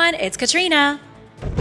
everyone, it's Katrina.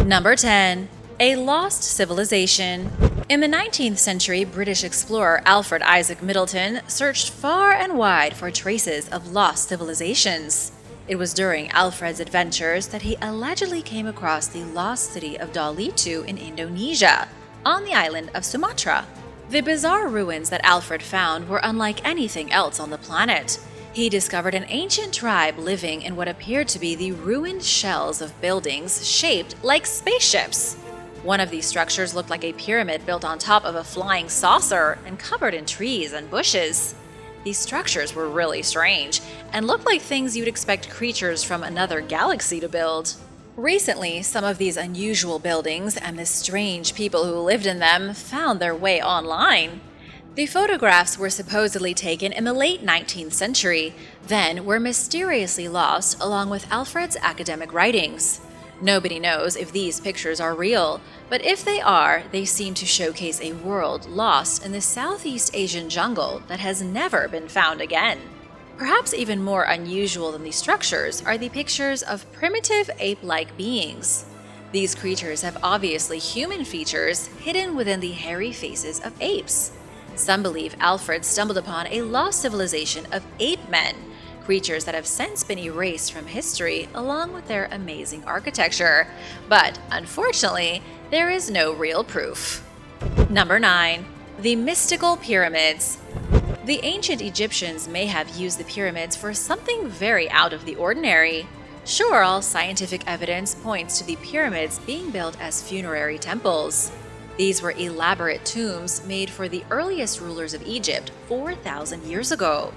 Number 10. A lost civilization. In the 19th century, British explorer Alfred Isaac Midleton searched far and wide for traces of lost civilizations. It was during Alfred's adventures that he allegedly came across the lost city of Dalitu in Indonesia, on the island of Sumatra. The bizarre ruins that Alfred found were unlike anything else on the planet. He discovered an ancient tribe living in what appeared to be the ruined shells of buildings shaped like spaceships. One of these structures looked like a pyramid built on top of a flying saucer and covered in trees and bushes. These structures were really strange and looked like things you'd expect creatures from another galaxy to build. Recently, some of these unusual buildings and the strange people who lived in them found their way online. The photographs were supposedly taken in the late 19th century, then were mysteriously lost along with Alfred's academic writings. Nobody knows if these pictures are real, but if they are, they seem to showcase a world lost in the Southeast Asian jungle that has never been found again. Perhaps even more unusual than these structures are the pictures of primitive ape-like beings. These creatures have obviously human features hidden within the hairy faces of apes. Some believe Alfred stumbled upon a lost civilization of ape men, creatures that have since been erased from history along with their amazing architecture. But unfortunately, there is no real proof. Number 9. The mystical pyramids. The ancient Egyptians may have used the pyramids for something very out of the ordinary. Sure, all scientific evidence points to the pyramids being built as funerary temples. These were elaborate tombs made for the earliest rulers of Egypt 4,000 years ago.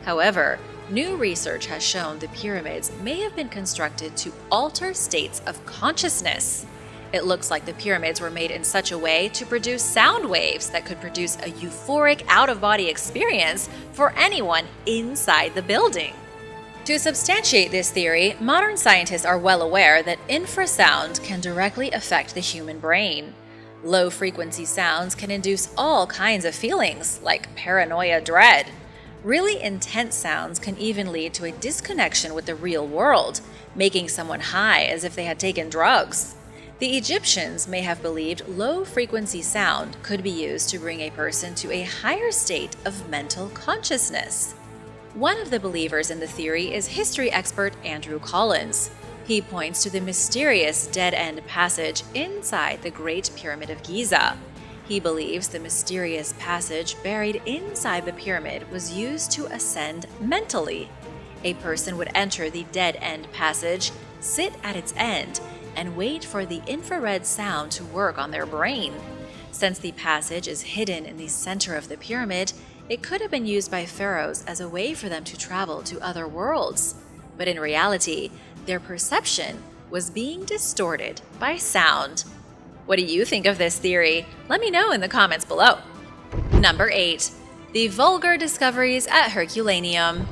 However, new research has shown the pyramids may have been constructed to alter states of consciousness. It looks like the pyramids were made in such a way to produce sound waves that could produce a euphoric out-of-body experience for anyone inside the building. To substantiate this theory, modern scientists are well aware that infrasound can directly affect the human brain. Low-frequency sounds can induce all kinds of feelings, like paranoia dread. Really intense sounds can even lead to a disconnection with the real world, making someone high as if they had taken drugs. The Egyptians may have believed low-frequency sound could be used to bring a person to a higher state of mental consciousness. One of the believers in the theory is history expert Andrew Collins. He points to the mysterious dead-end passage inside the Great Pyramid of Giza. He believes the mysterious passage buried inside the pyramid was used to ascend mentally. A person would enter the dead-end passage, sit at its end, and wait for the infrared sound to work on their brain. Since the passage is hidden in the center of the pyramid, it could have been used by pharaohs as a way for them to travel to other worlds. But in reality, their perception was being distorted by sound. What do you think of this theory? Let me know in the comments below. Number 8. The vulgar discoveries at Herculaneum.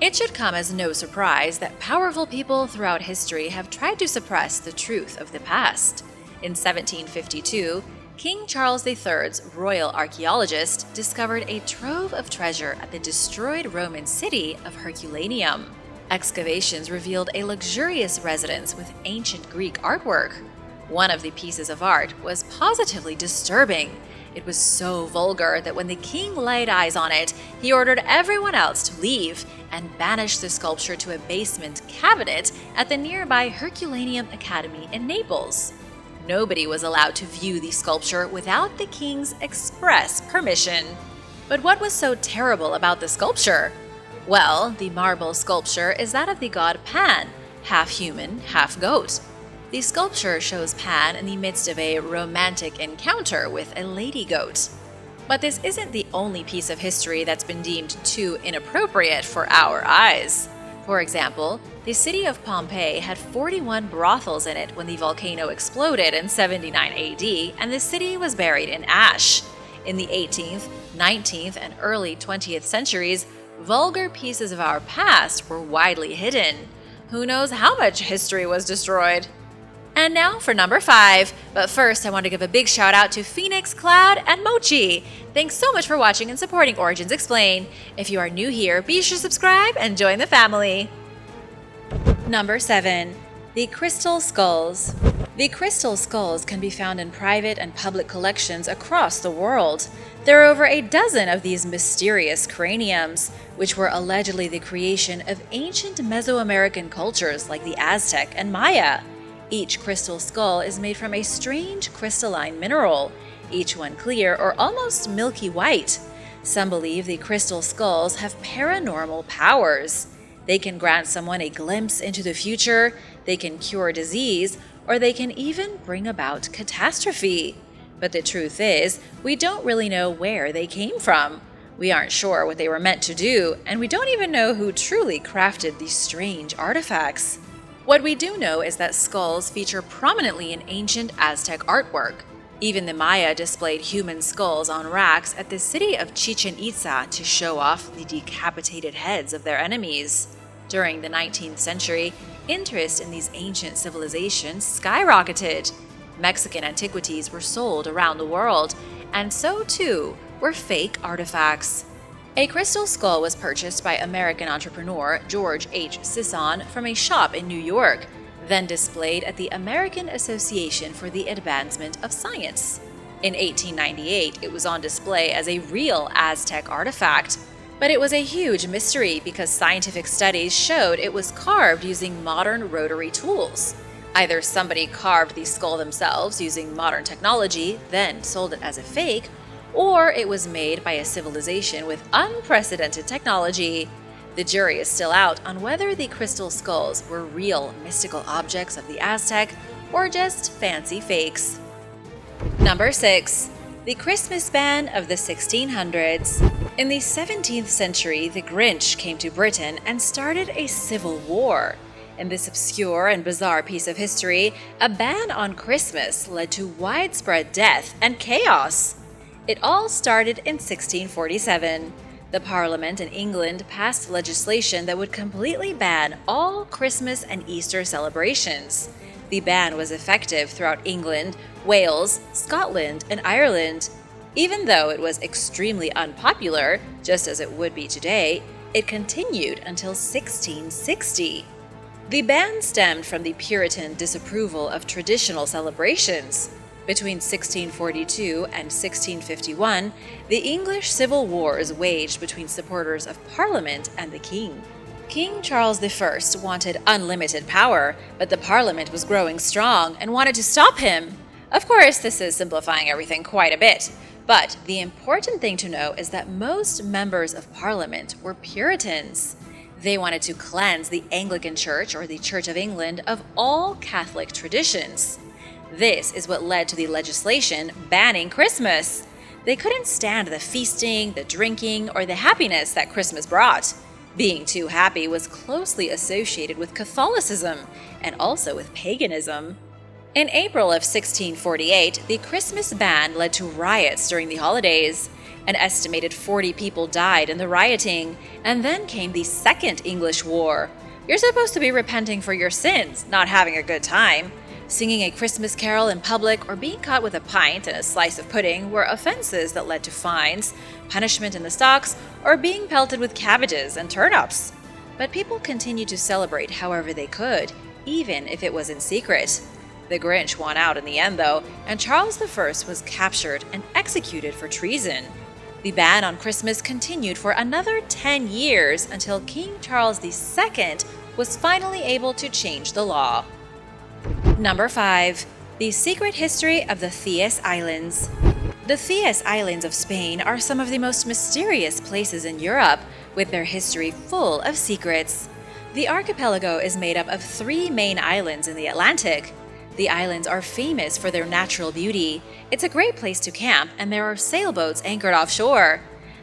It should come as no surprise that powerful people throughout history have tried to suppress the truth of the past. In 1752, King Charles III's royal archaeologist discovered a trove of treasure at the destroyed Roman city of Herculaneum. Excavations revealed a luxurious residence with ancient Greek artwork. One of the pieces of art was positively disturbing. It was so vulgar that when the king laid eyes on it, he ordered everyone else to leave and banished the sculpture to a basement cabinet at the nearby Herculaneum Academy in Naples. Nobody was allowed to view the sculpture without the king's express permission. But what was so terrible about the sculpture? Well, the marble sculpture is that of the god Pan, half human, half goat. The sculpture shows Pan in the midst of a romantic encounter with a lady goat. But this isn't the only piece of history that's been deemed too inappropriate for our eyes. For example, the city of Pompeii had 41 brothels in it when the volcano exploded in 79 AD, and the city was buried in ash. In the 18th, 19th, and early 20th centuries, vulgar pieces of our past were widely hidden. Who knows how much history was destroyed? And now for number 5. But first, I want to give a big shout out to Phoenix, Cloud, and Mochi. Thanks so much for watching and supporting Origins Explained. If you are new here, be sure to subscribe and join the family. Number 7. The crystal skulls. The crystal skulls can be found in private and public collections across the world. There are over a dozen of these mysterious craniums, which were allegedly the creation of ancient Mesoamerican cultures like the Aztec and Maya. Each crystal skull is made from a strange crystalline mineral, each one clear or almost milky white. Some believe the crystal skulls have paranormal powers. They can grant someone a glimpse into the future, they can cure disease, or they can even bring about catastrophe. But the truth is, we don't really know where they came from. We aren't sure what they were meant to do, and we don't even know who truly crafted these strange artifacts. What we do know is that skulls feature prominently in ancient Aztec artwork. Even the Maya displayed human skulls on racks at the city of Chichen Itza to show off the decapitated heads of their enemies. During the 19th century, interest in these ancient civilizations skyrocketed. Mexican antiquities were sold around the world, and so too were fake artifacts. A crystal skull was purchased by American entrepreneur George H. Sisson from a shop in New York, then displayed at the American Association for the Advancement of Science. In 1898, it was on display as a real Aztec artifact, but it was a huge mystery because scientific studies showed it was carved using modern rotary tools. Either somebody carved the skull themselves using modern technology, then sold it as a fake, or it was made by a civilization with unprecedented technology. The jury is still out on whether the crystal skulls were real mystical objects of the Aztec or just fancy fakes. Number 6. The Christmas ban of the 1600s. In the 17th century, the Grinch came to Britain and started a civil war. In this obscure and bizarre piece of history, a ban on Christmas led to widespread death and chaos. It all started in 1647. The Parliament in England passed legislation that would completely ban all Christmas and Easter celebrations. The ban was effective throughout England, Wales, Scotland, and Ireland. Even though it was extremely unpopular, just as it would be today, it continued until 1660. The ban stemmed from the Puritan disapproval of traditional celebrations. Between 1642 and 1651, the English civil wars waged between supporters of Parliament and the King. King Charles I wanted unlimited power, but the Parliament was growing strong and wanted to stop him. Of course, this is simplifying everything quite a bit, but the important thing to know is that most members of Parliament were Puritans. They wanted to cleanse the Anglican Church or the Church of England of all Catholic traditions. This is what led to the legislation banning Christmas. They couldn't stand the feasting, the drinking, or the happiness that Christmas brought. Being too happy was closely associated with Catholicism and also with paganism. In April of 1648, the Christmas ban led to riots during the holidays. An estimated 40 people died in the rioting, and then came the Second English War. You're supposed to be repenting for your sins, not having a good time. Singing a Christmas carol in public or being caught with a pint and a slice of pudding were offenses that led to fines, punishment in the stocks, or being pelted with cabbages and turnips. But people continued to celebrate however they could, even if it was in secret. The Grinch won out in the end, though, and Charles I was captured and executed for treason. The ban on Christmas continued for another 10 years until King Charles II was finally able to change the law. Number 5. The Secret History of the Theas Islands. The Theas Islands of Spain are some of the most mysterious places in Europe, with their history full of secrets. The archipelago is made up of 3 main islands in the Atlantic. The islands are famous for their natural beauty. It's a great place to camp, and there are sailboats anchored offshore.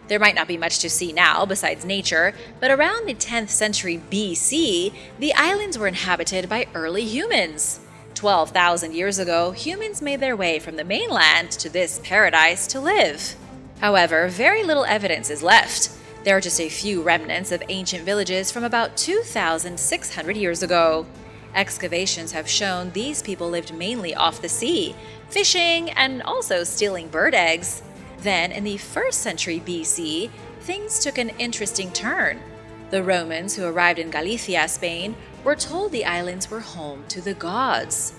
There might not be much to see now besides nature, but around the 10th century B.C., the islands were inhabited by early humans. 12,000 years ago, humans made their way from the mainland to this paradise to live. However, very little evidence is left. There are just a few remnants of ancient villages from about 2,600 years ago. Excavations have shown these people lived mainly off the sea, fishing and also stealing bird eggs. Then, in the 1st century BC, things took an interesting turn. The Romans who arrived in Galicia, Spain, We're told the islands were home to the gods.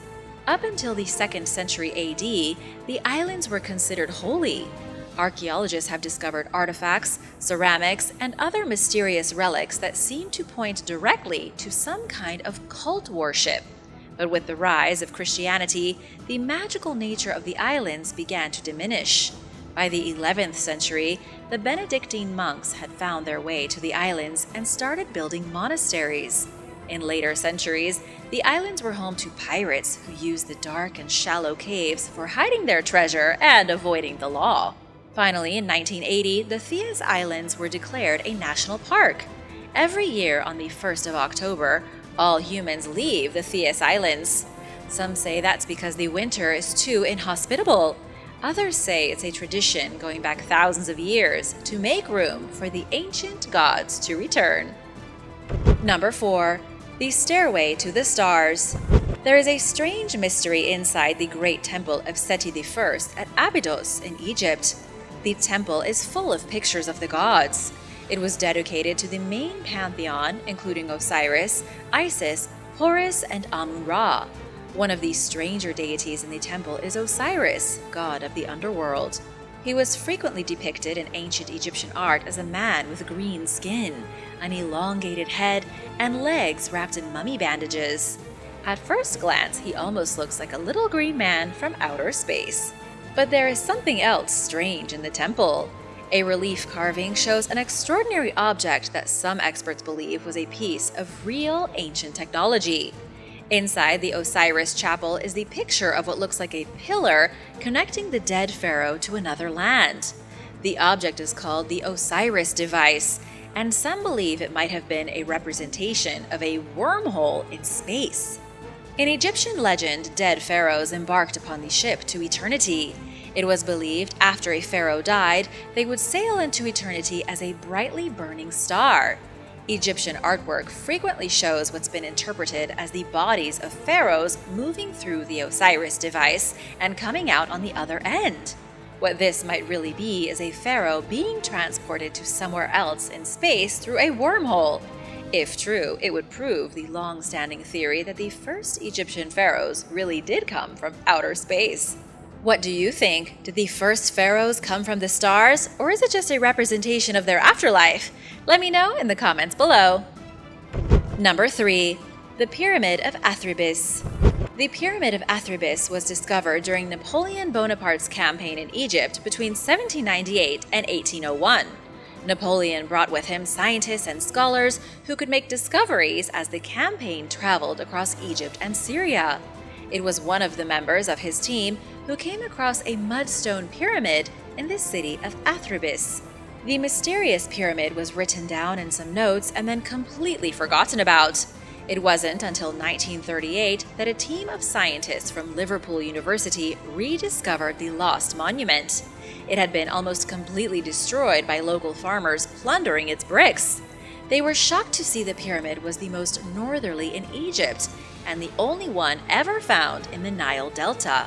Up until the 2nd century A.D., the islands were considered holy. Archaeologists have discovered artifacts, ceramics, and other mysterious relics that seem to point directly to some kind of cult worship. But with the rise of Christianity, the magical nature of the islands began to diminish. By the 11th century, the Benedictine monks had found their way to the islands and started building monasteries. In later centuries, the islands were home to pirates who used the dark and shallow caves for hiding their treasure and avoiding the law. Finally, in 1980, the Theas Islands were declared a national park. Every year on the 1st of October, all humans leave the Theas Islands. Some say that's because the winter is too inhospitable. Others say it's a tradition going back thousands of years to make room for the ancient gods to return. Number 4. The Stairway to the Stars. There is a strange mystery inside the great temple of Seti I at Abydos in Egypt. The temple is full of pictures of the gods. It was dedicated to the main pantheon, including Osiris, Isis, Horus, and Amun-Ra. One of the stranger deities in the temple is Osiris, god of the underworld. He was frequently depicted in ancient Egyptian art as a man with green skin, an elongated head, and legs wrapped in mummy bandages. At first glance, he almost looks like a little green man from outer space. But there is something else strange in the temple. A relief carving shows an extraordinary object that some experts believe was a piece of real ancient technology. Inside the Osiris Chapel is the picture of what looks like a pillar connecting the dead pharaoh to another land. The object is called the Osiris device, and some believe it might have been a representation of a wormhole in space. In Egyptian legend, dead pharaohs embarked upon the ship to eternity. It was believed after a pharaoh died, they would sail into eternity as a brightly burning star. Egyptian artwork frequently shows what's been interpreted as the bodies of pharaohs moving through the Osiris device and coming out on the other end. What this might really be is a pharaoh being transported to somewhere else in space through a wormhole. If true, it would prove the long-standing theory that the first Egyptian pharaohs really did come from outer space. What do you think? Did the first pharaohs come from the stars, or is it just a representation of their afterlife? Let me know in the comments below. Number 3. The Pyramid of Athribis. The Pyramid of Athribis was discovered during Napoleon Bonaparte's campaign in Egypt between 1798 and 1801. Napoleon brought with him scientists and scholars who could make discoveries as the campaign traveled across Egypt and Syria. It was one of the members of his team who came across a mudstone pyramid in the city of Athribis. The mysterious pyramid was written down in some notes and then completely forgotten about. It wasn't until 1938 that a team of scientists from Liverpool University rediscovered the lost monument. It had been almost completely destroyed by local farmers plundering its bricks. They were shocked to see the pyramid was the most northerly in Egypt and the only one ever found in the Nile Delta.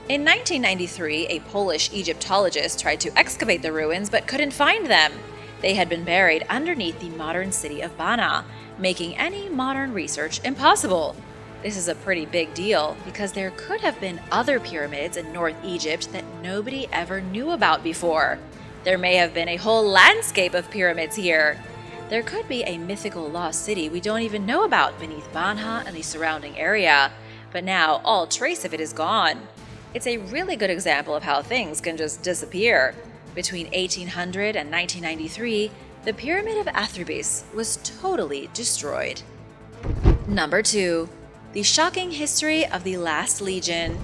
In 1993, a Polish Egyptologist tried to excavate the ruins but couldn't find them. They had been buried underneath the modern city of Bana, making any modern research impossible. This is a pretty big deal because there could have been other pyramids in North Egypt that nobody ever knew about before. There may have been a whole landscape of pyramids here. There could be a mythical lost city we don't even know about beneath Banha and the surrounding area, but now all trace of it is gone. It's a really good example of how things can just disappear. Between 1800 and 1993, the Pyramid of Athribis was totally destroyed. Number 2. The shocking history of the last legion.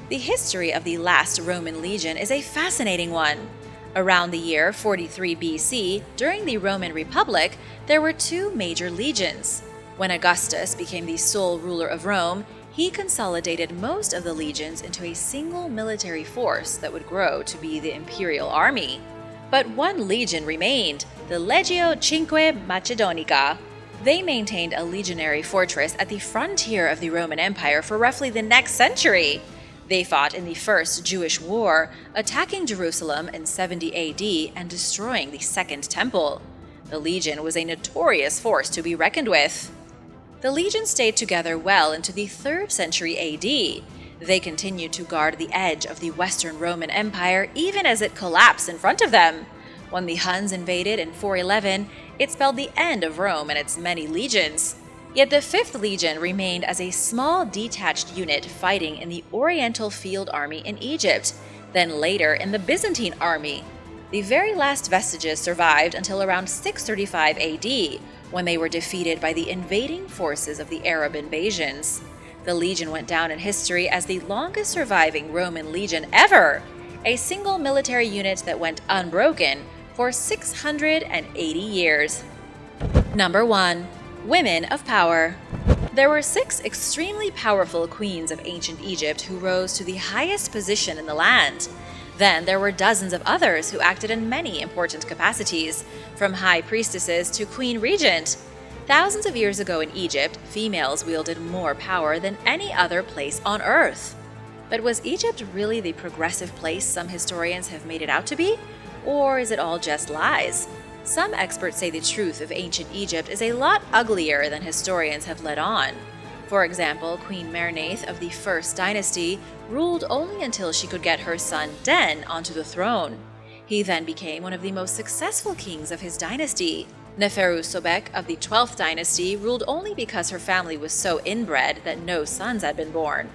The history of the last Roman legion is a fascinating one. Around the year 43 B.C., during the Roman Republic, there were 2 major legions. When Augustus became the sole ruler of Rome, he consolidated most of the legions into a single military force that would grow to be the imperial army. But one legion remained, the Legio Cinque Macedonica. They maintained a legionary fortress at the frontier of the Roman Empire for roughly the next century. They fought in the First Jewish War, attacking Jerusalem in 70 A.D. and destroying the Second Temple. The legion was a notorious force to be reckoned with. The legion stayed together well into the 3rd century A.D. They continued to guard the edge of the Western Roman Empire even as it collapsed in front of them. When the Huns invaded in 411, it spelled the end of Rome and its many legions. Yet the 5th Legion remained as a small detached unit fighting in the Oriental Field Army in Egypt, then later in the Byzantine army. The very last vestiges survived until around 635 AD, when they were defeated by the invading forces of the Arab invasions. The legion went down in history as the longest surviving Roman legion ever, a single military unit that went unbroken for 680 years. Number 1. Women of power. There were 6 extremely powerful queens of ancient Egypt who rose to the highest position in the land. Then there were dozens of others who acted in many important capacities, from high priestesses to queen regent. Thousands of years ago in Egypt, females wielded more power than any other place on earth. But was Egypt really the progressive place some historians have made it out to be? Or is it all just lies? Some experts say the truth of ancient Egypt is a lot uglier than historians have let on. For example, Queen Merneith of the First Dynasty ruled only until she could get her son Den onto the throne. He then became one of the most successful kings of his dynasty. Neferu Sobek of the 12th Dynasty ruled only because her family was so inbred that no sons had been born.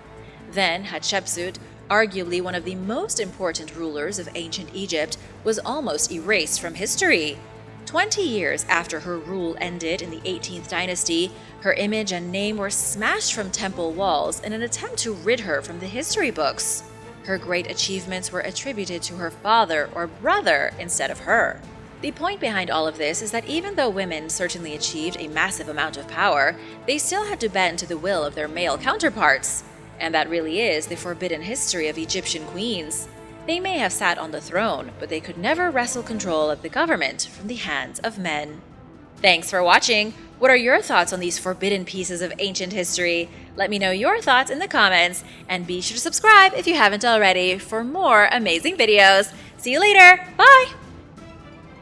Then Hatshepsut, arguably one of the most important rulers of ancient Egypt, was almost erased from history. 20 years after her rule ended in the 18th dynasty, her image and name were smashed from temple walls in an attempt to rid her from the history books. Her great achievements were attributed to her father or brother instead of her. The point behind all of this is that even though women certainly achieved a massive amount of power, they still had to bend to the will of their male counterparts. And that really is the forbidden history of Egyptian queens. They may have sat on the throne, but they could never wrestle control of the government from the hands of men. Thanks for watching! What are your thoughts on these forbidden pieces of ancient history? Let me know your thoughts in the comments, and be sure to subscribe if you haven't already for more amazing videos. See you later! Bye!